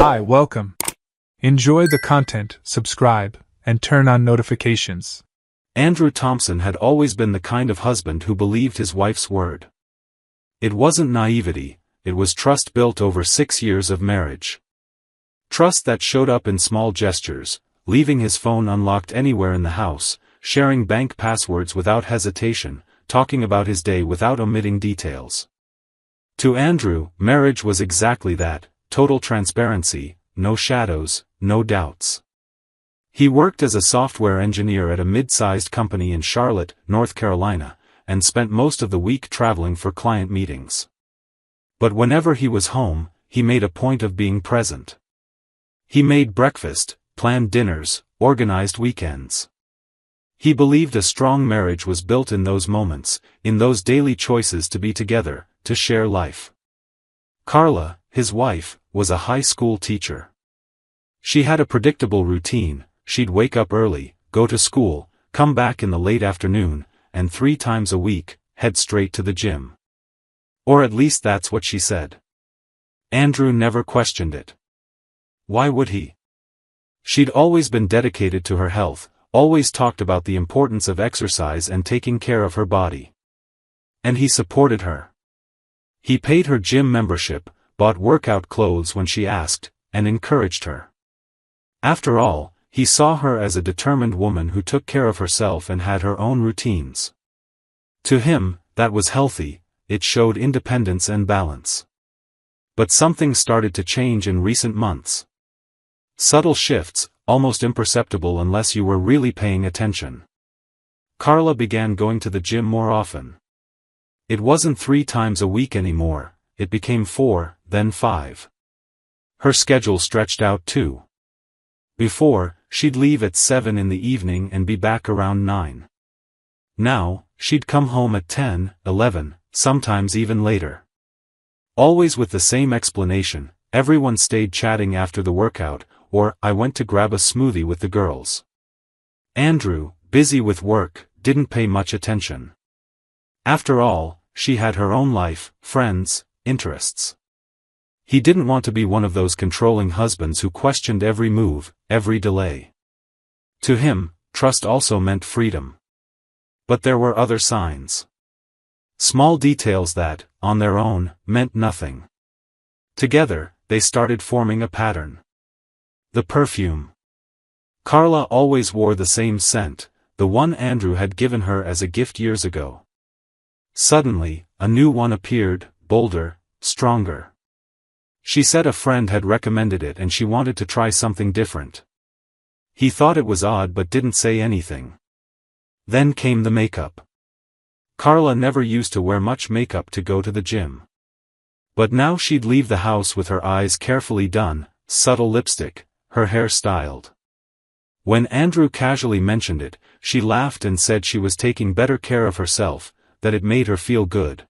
Hi, welcome. Enjoy the content, subscribe, and turn on notifications. Andrew Thompson had always been the kind of husband who believed his wife's word. It wasn't naivety, it was trust built over 6 years of marriage. Trust that showed up in small gestures, leaving his phone unlocked anywhere in the house, sharing bank passwords without hesitation, talking about his day without omitting details. To Andrew, marriage was exactly that, total transparency, no shadows, no doubts. He worked as a software engineer at a mid-sized company in Charlotte, North Carolina, and spent most of the week traveling for client meetings. But whenever he was home, he made a point of being present. He made breakfast, planned dinners, organized weekends. He believed a strong marriage was built in those moments, in those daily choices to be together, to share life. Carla, his wife, was a high school teacher. She had a predictable routine. She'd wake up early, go to school, come back in the late afternoon, and 3 times a week, head straight to the gym. Or at least that's what she said. Andrew never questioned it. Why would he? She'd always been dedicated to her health, always talked about the importance of exercise and taking care of her body. And he supported her. He paid her gym membership, bought workout clothes when she asked, and encouraged her. After all, he saw her as a determined woman who took care of herself and had her own routines. To him, that was healthy, it showed independence and balance. But something started to change in recent months. Subtle shifts, almost imperceptible unless you were really paying attention. Carla began going to the gym more often. It wasn't 3 times a week anymore, it became 4, then 5. Her schedule stretched out too. Before, she'd leave at 7 in the evening and be back around 9. Now, she'd come home at 10, 11, sometimes even later. Always with the same explanation: everyone stayed chatting after the workout, or I went to grab a smoothie with the girls. Andrew, busy with work, didn't pay much attention. After all, she had her own life, friends, interests. He didn't want to be one of those controlling husbands who questioned every move, every delay. To him, trust also meant freedom. But there were other signs. Small details that, on their own, meant nothing. Together, they started forming a pattern. The perfume. Carla always wore the same scent, the one Andrew had given her as a gift years ago. Suddenly, a new one appeared, bolder, stronger. She said a friend had recommended it and she wanted to try something different. He thought it was odd but didn't say anything. Then came the makeup. Carla never used to wear much makeup to go to the gym. But now she'd leave the house with her eyes carefully done, subtle lipstick, her hair styled. When Andrew casually mentioned it, she laughed and said she was taking better care of herself, that it made her feel good.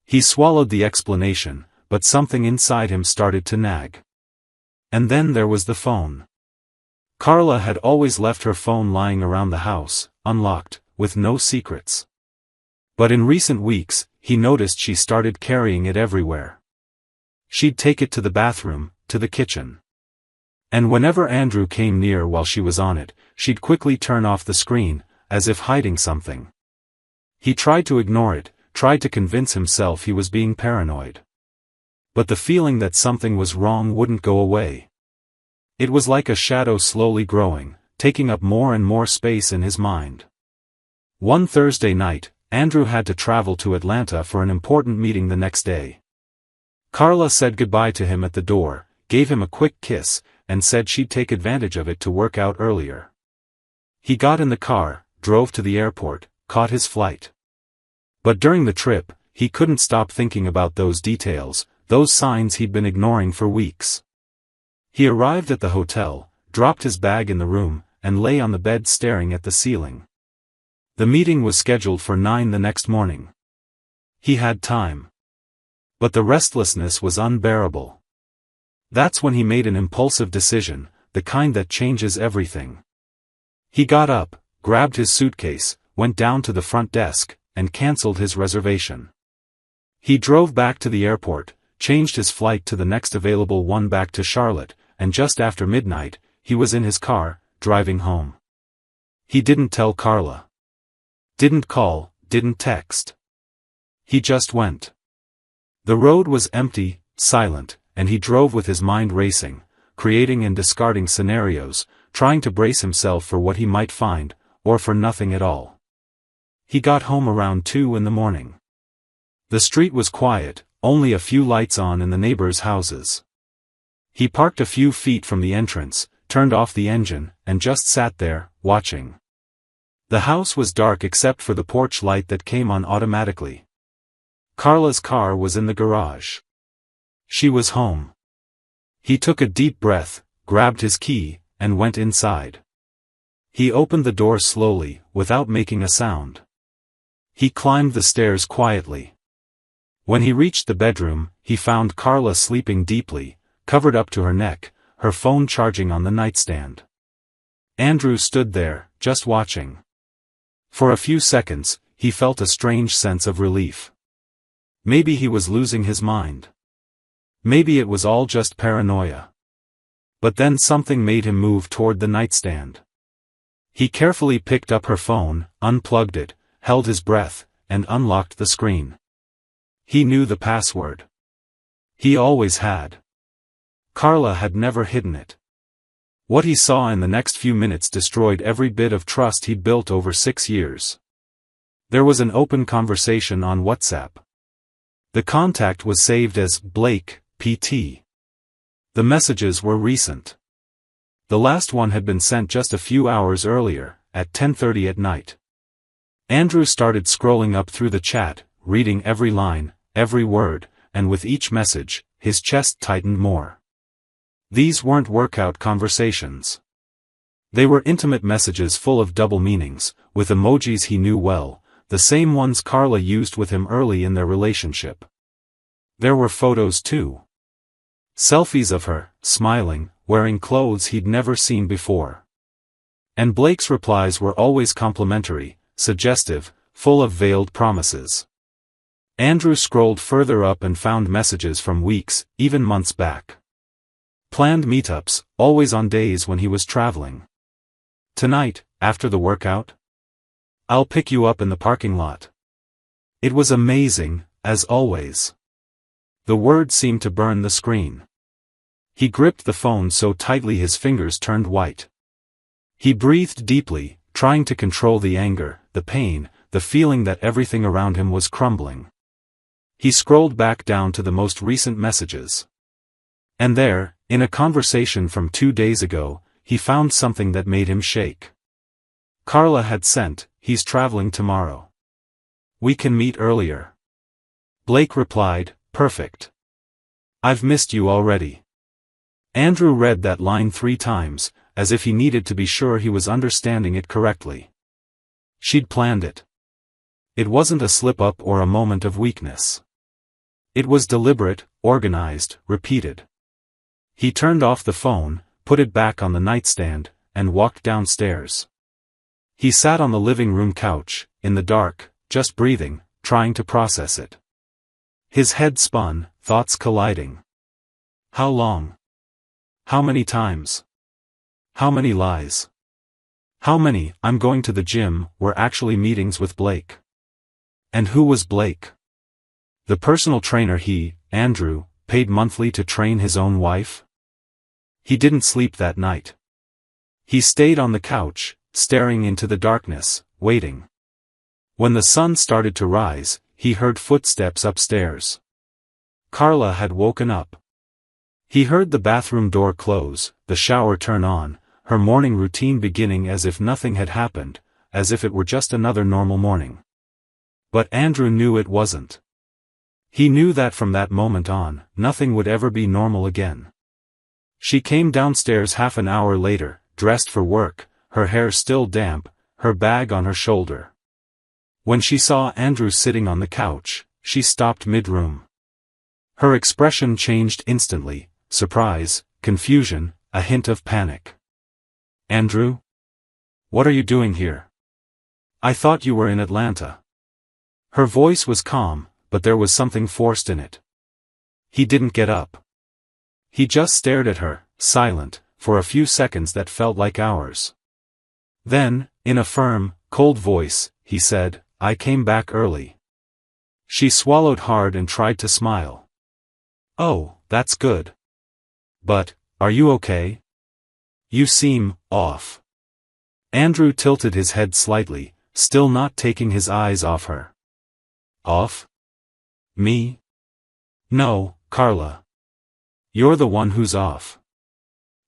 He swallowed the explanation, but something inside him started to nag. And then there was the phone. Carla had always left her phone lying around the house, unlocked, with no secrets. But in recent weeks, he noticed she started carrying it everywhere. She'd take it to the bathroom, to the kitchen. And whenever Andrew came near while she was on it, she'd quickly turn off the screen, as if hiding something. He tried to ignore it, tried to convince himself he was being paranoid. But the feeling that something was wrong wouldn't go away. It was like a shadow slowly growing, taking up more and more space in his mind. One Thursday night, Andrew had to travel to Atlanta for an important meeting the next day. Carla said goodbye to him at the door, gave him a quick kiss, and said she'd take advantage of it to work out earlier. He got in the car, drove to the airport, caught his flight. But during the trip, he couldn't stop thinking about those details, those signs he'd been ignoring for weeks. He arrived at the hotel, dropped his bag in the room, and lay on the bed staring at the ceiling. The meeting was scheduled for 9 the next morning. He had time. But the restlessness was unbearable. That's when he made an impulsive decision, the kind that changes everything. He got up, grabbed his suitcase, went down to the front desk, and canceled his reservation. He drove back to the airport, changed his flight to the next available one back to Charlotte, and just after midnight, he was in his car, driving home. He didn't tell Carla. Didn't call, didn't text. He just went. The road was empty, silent, and he drove with his mind racing, creating and discarding scenarios, trying to brace himself for what he might find, or for nothing at all. He got home around 2 in the morning. The street was quiet, only a few lights on in the neighbors' houses. He parked a few feet from the entrance, turned off the engine, and just sat there, watching. The house was dark except for the porch light that came on automatically. Carla's car was in the garage. She was home. He took a deep breath, grabbed his key, and went inside. He opened the door slowly, without making a sound. He climbed the stairs quietly. When he reached the bedroom, he found Carla sleeping deeply, covered up to her neck, her phone charging on the nightstand. Andrew stood there, just watching. For a few seconds, he felt a strange sense of relief. Maybe he was losing his mind. Maybe it was all just paranoia. But then something made him move toward the nightstand. He carefully picked up her phone, unplugged it, held his breath, and unlocked the screen. He knew the password. He always had. Carla had never hidden it. What he saw in the next few minutes destroyed every bit of trust he'd built over 6 years. There was an open conversation on WhatsApp. The contact was saved as Blake, PT. The messages were recent. The last one had been sent just a few hours earlier, at 10:30 at night. Andrew started scrolling up through the chat, reading every line, every word, and with each message, his chest tightened more. These weren't workout conversations. They were intimate messages full of double meanings, with emojis he knew well, the same ones Carla used with him early in their relationship. There were photos too. Selfies of her, smiling, wearing clothes he'd never seen before. And Blake's replies were always complimentary, suggestive, full of veiled promises. Andrew scrolled further up and found messages from weeks, even months back. Planned meetups, always on days when he was traveling. Tonight, after the workout? I'll pick you up in the parking lot. It was amazing, as always. The word seemed to burn the screen. He gripped the phone so tightly his fingers turned white. He breathed deeply, trying to control the anger, the pain, the feeling that everything around him was crumbling. He scrolled back down to the most recent messages. And there, in a conversation from 2 days ago, he found something that made him shake. Carla had sent, "He's traveling tomorrow. We can meet earlier." Blake replied, "Perfect. I've missed you already." Andrew read that line 3 times, as if he needed to be sure he was understanding it correctly. She'd planned it. It wasn't a slip-up or a moment of weakness. It was deliberate, organized, repeated. He turned off the phone, put it back on the nightstand, and walked downstairs. He sat on the living room couch, in the dark, just breathing, trying to process it. His head spun, thoughts colliding. How long? How many times? How many lies? How many "I'm going to the gym" were actually meetings with Blake? And who was Blake? The personal trainer he, Andrew, paid monthly to train his own wife? He didn't sleep that night. He stayed on the couch, staring into the darkness, waiting. When the sun started to rise, he heard footsteps upstairs. Carla had woken up. He heard the bathroom door close, the shower turn on, her morning routine beginning as if nothing had happened, as if it were just another normal morning. But Andrew knew it wasn't. He knew that from that moment on, nothing would ever be normal again. She came downstairs half an hour later, dressed for work, her hair still damp, her bag on her shoulder. When she saw Andrew sitting on the couch, she stopped mid-room. Her expression changed instantly, surprise, confusion, a hint of panic. "Andrew? What are you doing here? I thought you were in Atlanta." Her voice was calm, but there was something forced in it. He didn't get up. He just stared at her, silent, for a few seconds that felt like hours. Then, in a firm, cold voice, he said, "I came back early." She swallowed hard and tried to smile. "Oh, that's good. But, are you okay? You seem off." Andrew tilted his head slightly, still not taking his eyes off her. "Off? Me? No, Carla. You're the one who's off."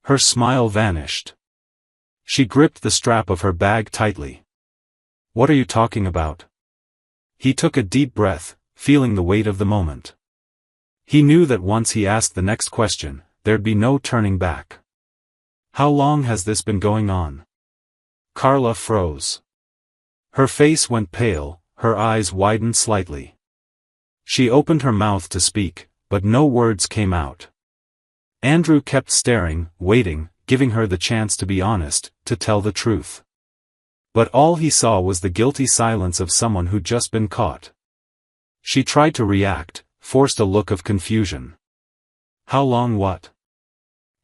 Her smile vanished. She gripped the strap of her bag tightly. "What are you talking about?" He took a deep breath, feeling the weight of the moment. He knew that once he asked the next question, there'd be no turning back. "How long has this been going on?" Carla froze. Her face went pale, her eyes widened slightly. She opened her mouth to speak, but no words came out. Andrew kept staring, waiting, giving her the chance to be honest, to tell the truth. But all he saw was the guilty silence of someone who'd just been caught. She tried to react, forced a look of confusion. "How long what?"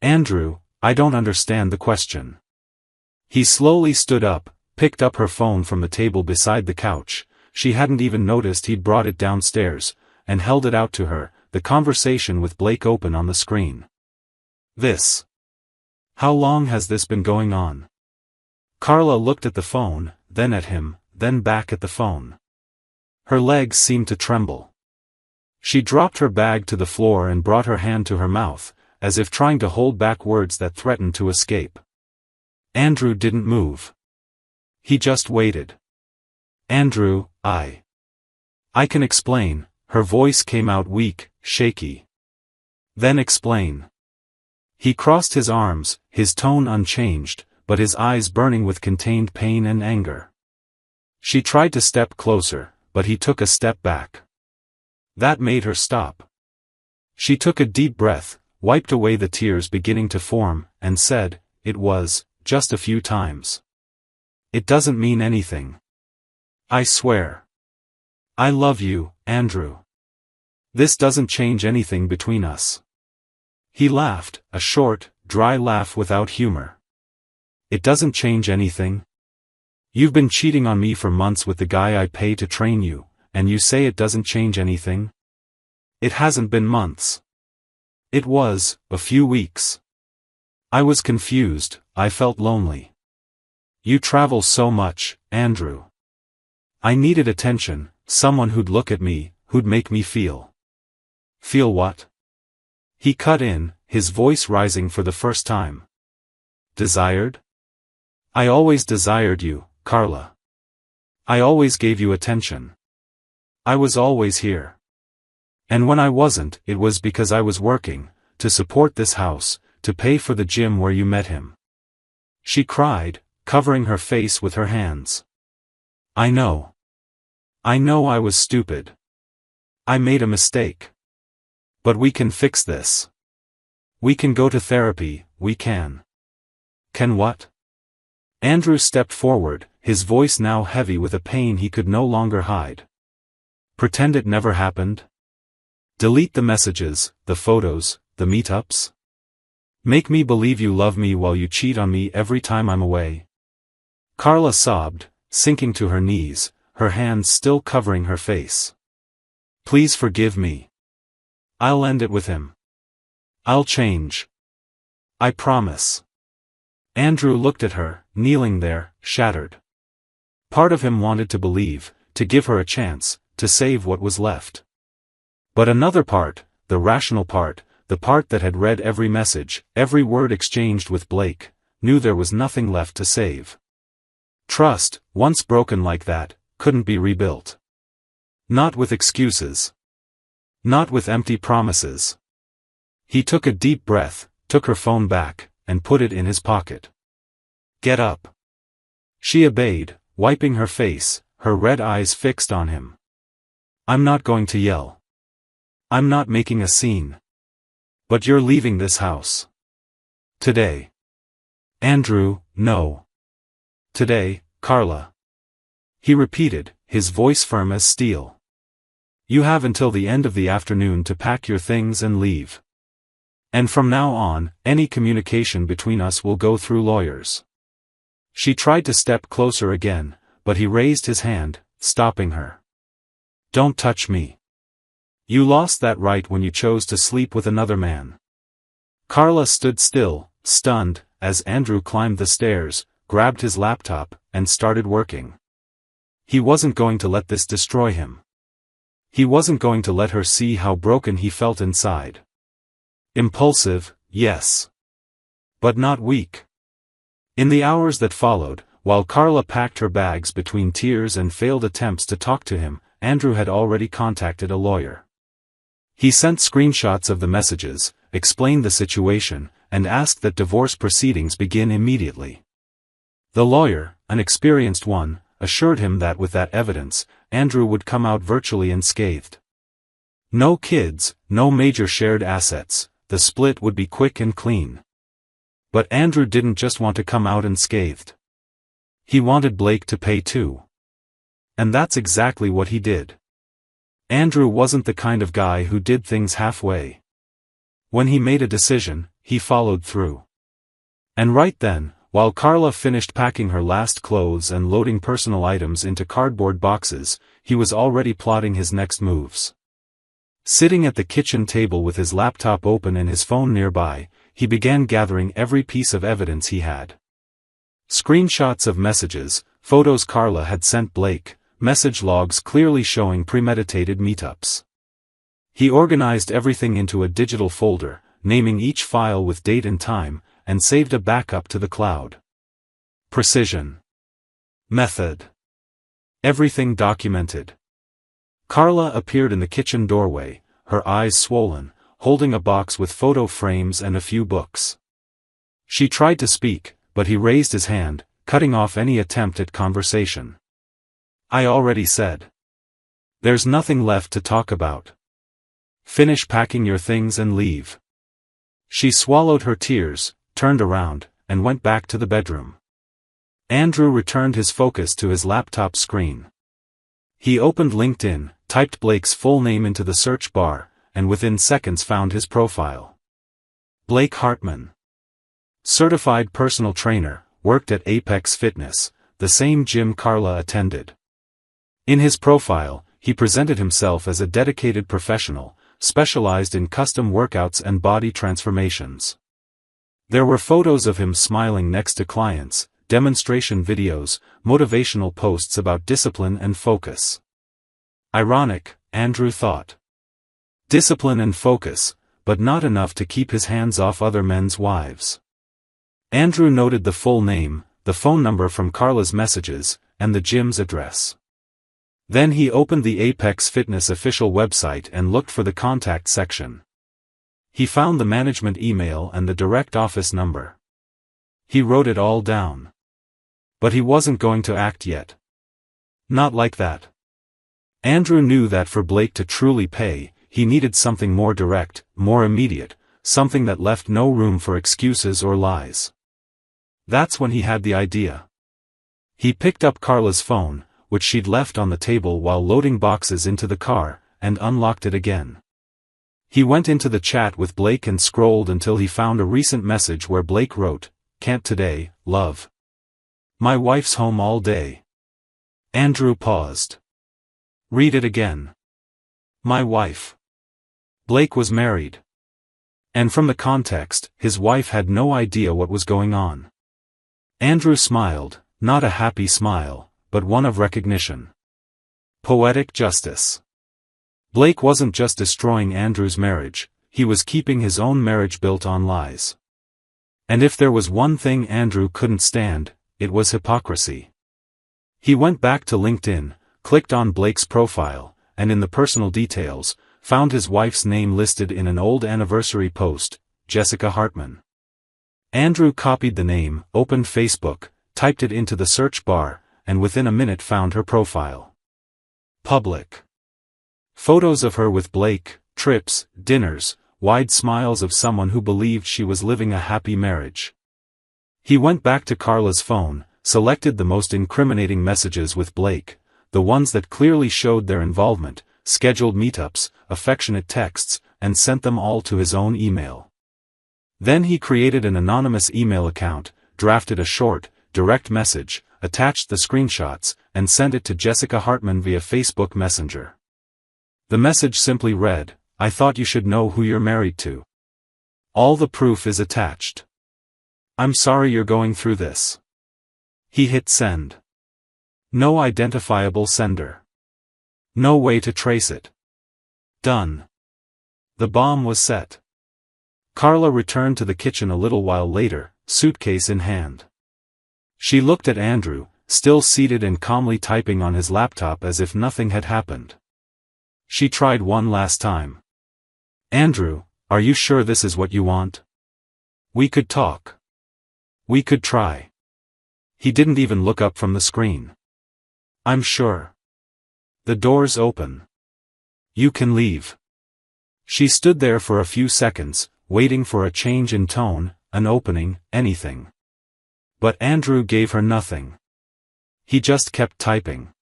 "Andrew, I don't understand the question." He slowly stood up, picked up her phone from the table beside the couch, she hadn't even noticed he'd brought it downstairs, and held it out to her, the conversation with Blake open on the screen. "This. How long has this been going on?" Carla looked at the phone, then at him, then back at the phone. Her legs seemed to tremble. She dropped her bag to the floor and brought her hand to her mouth, as if trying to hold back words that threatened to escape. Andrew didn't move. He just waited. "Andrew, I can explain." Her voice came out weak, shaky. "Then explain." He crossed his arms, his tone unchanged, but his eyes burning with contained pain and anger. She tried to step closer, but he took a step back. That made her stop. She took a deep breath, wiped away the tears beginning to form, and said, "It was just a few times. It doesn't mean anything. I swear. I love you, Andrew. This doesn't change anything between us." He laughed, a short, dry laugh without humor. "It doesn't change anything? You've been cheating on me for months with the guy I pay to train you, and you say it doesn't change anything?" "It hasn't been months. It was a few weeks. I was confused, I felt lonely. You travel so much, Andrew. I needed attention, someone who'd look at me, who'd make me feel." "Feel what?" He cut in, his voice rising for the first time. "Desired? I always desired you, Carla. I always gave you attention. I was always here. And when I wasn't, it was because I was working, to support this house, to pay for the gym where you met him." She cried, covering her face with her hands. "I know. I know I was stupid. I made a mistake. But we can fix this. We can go to therapy, we can." "Can what?" Andrew stepped forward, his voice now heavy with a pain he could no longer hide. "Pretend it never happened? Delete the messages, the photos, the meetups? Make me believe you love me while you cheat on me every time I'm away?" Carla sobbed, sinking to her knees, her hands still covering her face. "Please forgive me. I'll end it with him. I'll change. I promise." Andrew looked at her, kneeling there, shattered. Part of him wanted to believe, to give her a chance, to save what was left. But another part, the rational part, the part that had read every message, every word exchanged with Blake, knew there was nothing left to save. Trust, once broken like that, couldn't be rebuilt. Not with excuses. Not with empty promises. He took a deep breath, took her phone back, and put it in his pocket. "Get up." She obeyed, wiping her face, her red eyes fixed on him. "I'm not going to yell. I'm not making a scene. But you're leaving this house. Today." "Andrew, no. Today, Carla." He repeated, his voice firm as steel. You have until the end of the afternoon to pack your things and leave. And from now on, any communication between us will go through lawyers." She tried to step closer again, but he raised his hand, stopping her. "Don't touch me. You lost that right when you chose to sleep with another man." Carla stood still, stunned, as Andrew climbed the stairs, grabbed his laptop, and started working. He wasn't going to let this destroy him. He wasn't going to let her see how broken he felt inside. Impulsive, yes. But not weak. In the hours that followed, while Carla packed her bags between tears and failed attempts to talk to him, Andrew had already contacted a lawyer. He sent screenshots of the messages, explained the situation, and asked that divorce proceedings begin immediately. The lawyer, an experienced one, assured him that with that evidence, Andrew would come out virtually unscathed. No kids, no major shared assets, the split would be quick and clean. But Andrew didn't just want to come out unscathed. He wanted Blake to pay too. And that's exactly what he did. Andrew wasn't the kind of guy who did things halfway. When he made a decision, he followed through. And right then, while Carla finished packing her last clothes and loading personal items into cardboard boxes, he was already plotting his next moves. Sitting at the kitchen table with his laptop open and his phone nearby, he began gathering every piece of evidence he had. Screenshots of messages, photos Carla had sent Blake, message logs clearly showing premeditated meetups. He organized everything into a digital folder, naming each file with date and time, and saved a backup to the cloud. Precision. Method. Everything documented. Carla appeared in the kitchen doorway, her eyes swollen, holding a box with photo frames and a few books. She tried to speak, but he raised his hand, cutting off any attempt at conversation. "I already said. There's nothing left to talk about. Finish packing your things and leave." She swallowed her tears, turned around, and went back to the bedroom. Andrew returned his focus to his laptop screen. He opened LinkedIn, typed Blake's full name into the search bar, and within seconds found his profile. Blake Hartman. Certified personal trainer, worked at Apex Fitness, the same gym Carla attended. In his profile, he presented himself as a dedicated professional, specialized in custom workouts and body transformations. There were photos of him smiling next to clients, demonstration videos, motivational posts about discipline and focus. Ironic, Andrew thought. Discipline and focus, but not enough to keep his hands off other men's wives. Andrew noted the full name, the phone number from Carla's messages, and the gym's address. Then he opened the Apex Fitness official website and looked for the contact section. He found the management email and the direct office number. He wrote it all down. But he wasn't going to act yet. Not like that. Andrew knew that for Blake to truly pay, he needed something more direct, more immediate, something that left no room for excuses or lies. That's when he had the idea. He picked up Carla's phone, which she'd left on the table while loading boxes into the car, and unlocked it again. He went into the chat with Blake and scrolled until he found a recent message where Blake wrote, "Can't today, love. My wife's home all day." Andrew paused. "Read it again." My wife. Blake was married. And from the context, his wife had no idea what was going on. Andrew smiled, not a happy smile, but one of recognition. Poetic justice. Blake wasn't just destroying Andrew's marriage, he was keeping his own marriage built on lies. And if there was one thing Andrew couldn't stand, it was hypocrisy. He went back to LinkedIn, clicked on Blake's profile, and in the personal details, found his wife's name listed in an old anniversary post, Jessica Hartman. Andrew copied the name, opened Facebook, typed it into the search bar, and within a minute found her profile. Public. Photos of her with Blake, trips, dinners, wide smiles of someone who believed she was living a happy marriage. He went back to Carla's phone, selected the most incriminating messages with Blake, the ones that clearly showed their involvement, scheduled meetups, affectionate texts, and sent them all to his own email. Then he created an anonymous email account, drafted a short, direct message, attached the screenshots, and sent it to Jessica Hartman via Facebook Messenger. The message simply read, "I thought you should know who you're married to. All the proof is attached. I'm sorry you're going through this." He hit send. No identifiable sender. No way to trace it. Done. The bomb was set. Carla returned to the kitchen a little while later, suitcase in hand. She looked at Andrew, still seated and calmly typing on his laptop as if nothing had happened. She tried one last time. "Andrew, are you sure this is what you want? We could talk. We could try." He didn't even look up from the screen. "I'm sure. The door's open. You can leave." She stood there for a few seconds, waiting for a change in tone, an opening, anything. But Andrew gave her nothing. He just kept typing.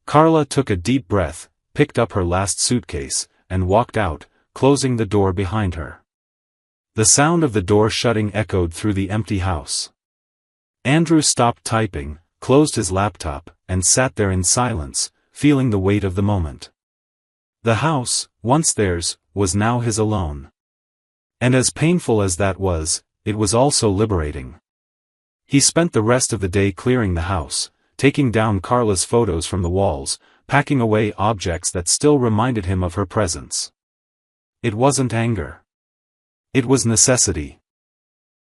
Carla took a deep breath, picked up her last suitcase, and walked out, closing the door behind her. The sound of the door shutting echoed through the empty house. Andrew stopped typing, closed his laptop, and sat there in silence, feeling the weight of the moment. The house, once theirs, was now his alone. And as painful as that was, it was also liberating. He spent the rest of the day clearing the house, taking down Carla's photos from the walls, packing away objects that still reminded him of her presence. It wasn't anger. It was necessity.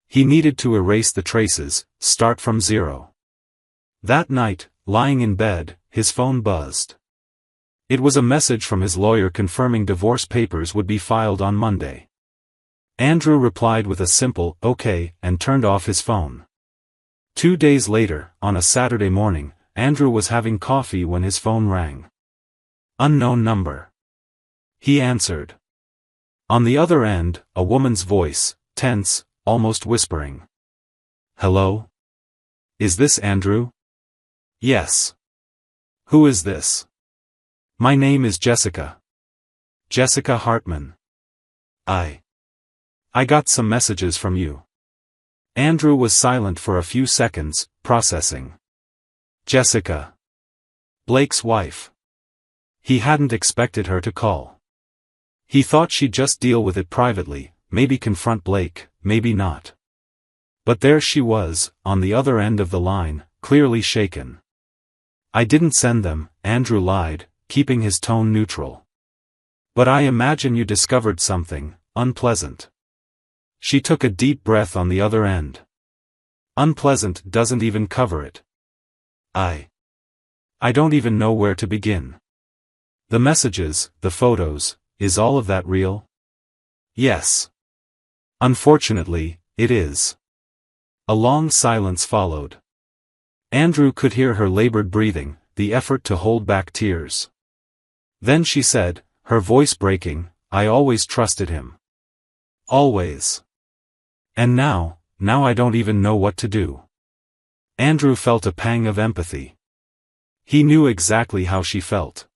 He needed to erase the traces, start from zero. That night, lying in bed, his phone buzzed. It was a message from his lawyer confirming divorce papers would be filed on Monday. Andrew replied with a simple, "Okay," and turned off his phone. 2 days later, on a Saturday morning, Andrew was having coffee when his phone rang. Unknown number. He answered. On the other end, a woman's voice, tense, almost whispering. "Hello? Is this Andrew?" "Yes." "Who is this?" "My name is Jessica. Jessica Hartman. I got some messages from you." Andrew was silent for a few seconds, processing. Jessica. Blake's wife. He hadn't expected her to call. He thought she'd just deal with it privately, maybe confront Blake, maybe not. But there she was, on the other end of the line, clearly shaken. "I didn't send them," Andrew lied, keeping his tone neutral. "But I imagine you discovered something unpleasant." She took a deep breath on the other end. "Unpleasant doesn't even cover it. I don't even know where to begin. The messages, the photos, is all of that real?" "Yes. Unfortunately, it is." A long silence followed. Andrew could hear her labored breathing, the effort to hold back tears. Then she said, her voice breaking, "I always trusted him. Always. And now I don't even know what to do." Andrew felt a pang of empathy. He knew exactly how she felt.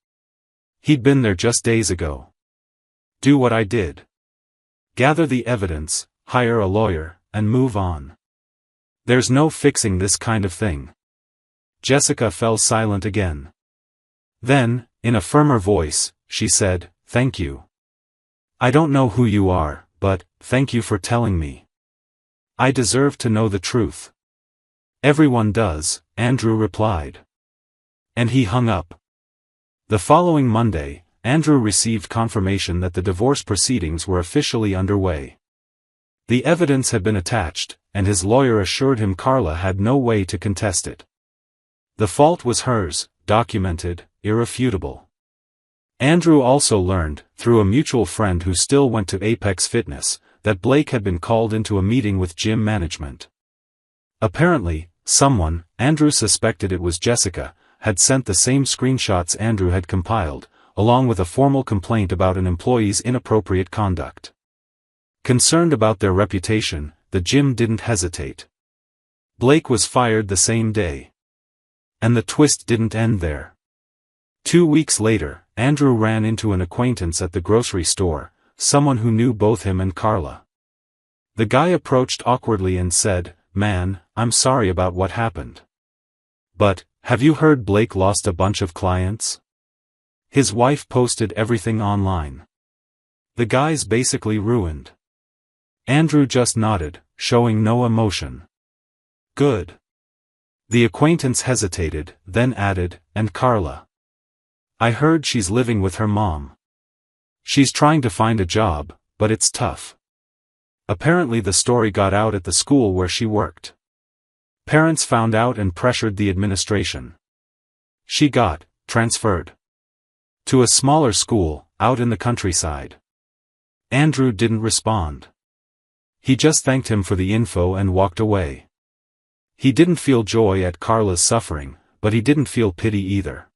He'd been there just days ago. Do what I did. Gather the evidence, hire a lawyer, and move on. There's no fixing this kind of thing. Jessica fell silent again. Then, in a firmer voice, she said, "Thank you. I don't know who you are, but, thank you for telling me. I deserve to know the truth." "Everyone does," Andrew replied. And he hung up. The following Monday, Andrew received confirmation that the divorce proceedings were officially underway. The evidence had been attached, and his lawyer assured him Carla had no way to contest it. The fault was hers, documented, irrefutable. Andrew also learned, through a mutual friend who still went to Apex Fitness, that Blake had been called into a meeting with gym management. Apparently, someone, Andrew suspected it was Jessica, had sent the same screenshots Andrew had compiled, along with a formal complaint about an employee's inappropriate conduct. Concerned about their reputation, the gym didn't hesitate. Blake was fired the same day. And the twist didn't end there. 2 weeks later, Andrew ran into an acquaintance at the grocery store, someone who knew both him and Carla. The guy approached awkwardly and said, "Man, I'm sorry about what happened. But, have you heard Blake lost a bunch of clients? His wife posted everything online. The guy's basically ruined." Andrew just nodded, showing no emotion. "Good." The acquaintance hesitated, then added, "And Carla? I heard she's living with her mom. She's trying to find a job, but it's tough. Apparently the story got out at the school where she worked. Parents found out and pressured the administration. She got transferred to a smaller school, out in the countryside." Andrew didn't respond. He just thanked him for the info and walked away. He didn't feel joy at Carla's suffering, but he didn't feel pity either.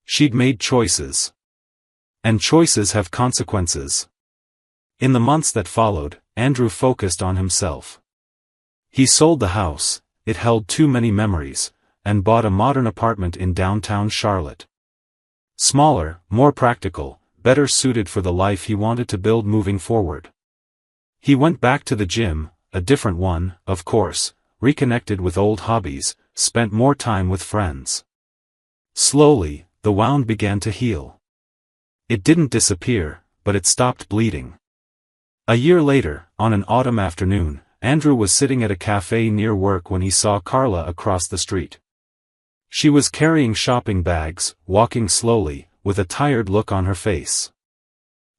She'd made choices. And choices have consequences. In the months that followed, Andrew focused on himself. He sold the house, it held too many memories, and bought a modern apartment in downtown Charlotte. Smaller, more practical, better suited for the life he wanted to build moving forward. He went back to the gym, a different one, of course, reconnected with old hobbies, spent more time with friends. Slowly, the wound began to heal. It didn't disappear, but it stopped bleeding. A year later, on an autumn afternoon, Andrew was sitting at a cafe near work when he saw Carla across the street. She was carrying shopping bags, walking slowly, with a tired look on her face.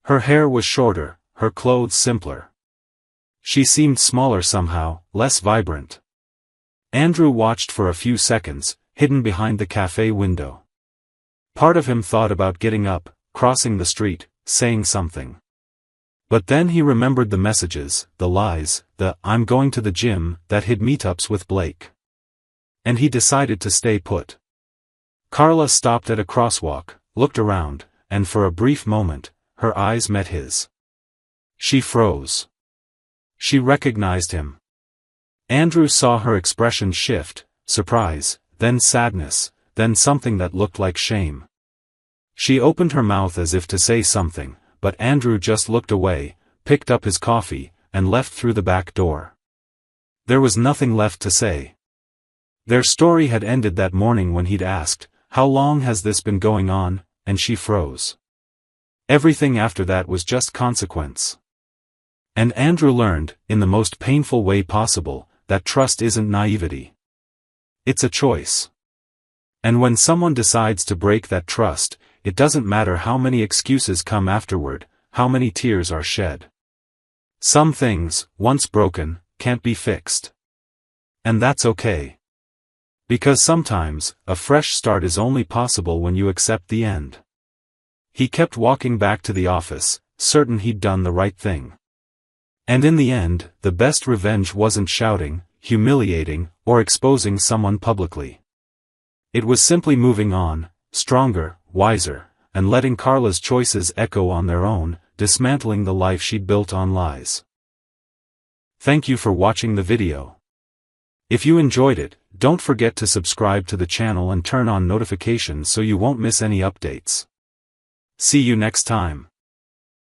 Her hair was shorter, her clothes simpler. She seemed smaller somehow, less vibrant. Andrew watched for a few seconds, hidden behind the cafe window. Part of him thought about getting up, crossing the street, saying something. But then he remembered the messages, the lies, the "I'm going to the gym" that hid meetups with Blake. And he decided to stay put. Carla stopped at a crosswalk, looked around, and for a brief moment, her eyes met his. She froze. She recognized him. Andrew saw her expression shift, surprise, then sadness, then something that looked like shame. She opened her mouth as if to say something, but Andrew just looked away, picked up his coffee, and left through the back door. There was nothing left to say. Their story had ended that morning when he'd asked, "How long has this been going on?" and she froze. Everything after that was just consequence. And Andrew learned, in the most painful way possible, that trust isn't naivety. It's a choice. And when someone decides to break that trust, it doesn't matter how many excuses come afterward, how many tears are shed. Some things, once broken, can't be fixed. And that's okay. Because sometimes, a fresh start is only possible when you accept the end. He kept walking back to the office, certain he'd done the right thing. And in the end, the best revenge wasn't shouting, humiliating, or exposing someone publicly. It was simply moving on, stronger, wiser, and letting Carla's choices echo on their own, dismantling the life she'd built on lies. Thank you for watching the video. If you enjoyed it, don't forget to subscribe to the channel and turn on notifications so you won't miss any updates. See you next time.